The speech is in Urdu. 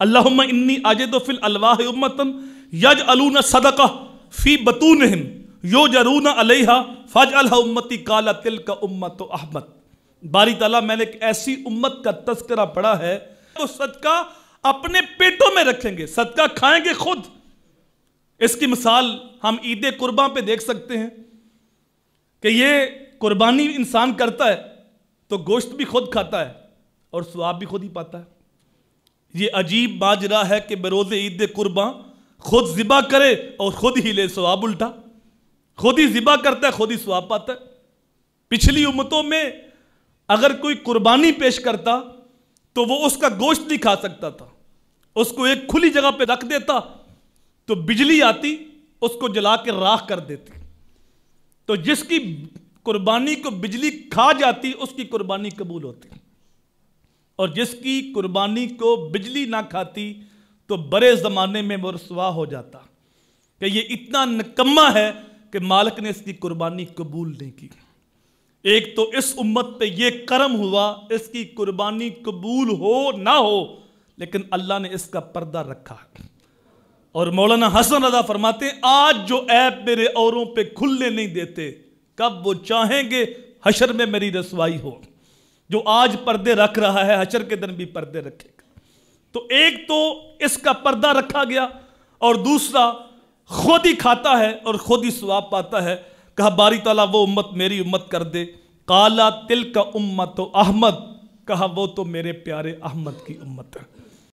اللہم انی اجد فی الالواح امتا یجعلون صدقہ فی بطونہم یوجرون علیہا فاجعلہا امتی قال تلک امت احمد۔ باری تعالیٰ میں نے ایک ایسی امت کا تذکرہ پڑھا ہے وہ صدقہ اپنے پیٹوں میں رکھیں گے، صدقہ کھائیں گے خود۔ اس کی مثال ہم عید قربان پہ دیکھ سکتے ہیں کہ یہ قربانی انسان کرتا ہے تو گوشت بھی خود کھاتا ہے اور ثواب بھی خود ہی پاتا ہے۔ یہ عجیب ماجرا ہے کہ بروز عید قربان خود ذبح کرے اور خود ہی لے ثواب الٹا، خود ہی ذبح کرتا ہے خود ہی ثواب پاتا ہے۔ پچھلی امتوں میں اگر کوئی قربانی پیش کرتا تو وہ اس کا گوشت نہیں کھا سکتا تھا، اس کو ایک کھلی جگہ پہ رکھ دیتا تو بجلی آتی اس کو جلا کے راکھ کر دیتی، تو جس کی قربانی کو بجلی کھا جاتی اس کی قربانی قبول ہوتی، اور جس کی قربانی کو بجلی نہ کھاتی تو برے زمانے میں وہ رسوا ہو جاتا کہ یہ اتنا نکمہ ہے کہ مالک نے اس کی قربانی قبول نہیں کی۔ ایک تو اس امت پہ یہ کرم ہوا اس کی قربانی قبول ہو نہ ہو، لیکن اللہ نے اس کا پردہ رکھا۔ اور مولانا حسن رضا فرماتے ہیں آج جو عیب میرے اوروں پہ کھلنے نہیں دیتے کب وہ چاہیں گے حشر میں میری رسوائی ہو۔ جو آج پردے رکھ رہا ہے حشر کے دن بھی پردے رکھے گا۔ تو ایک تو اس کا پردہ رکھا گیا اور دوسرا خود ہی کھاتا ہے اور خود ہی ثواب پاتا ہے۔ کہا باری تعالیٰ وہ امت میری امت کر دے، قالا تلک امت احمد، کہا وہ تو میرے پیارے احمد کی امت ہے۔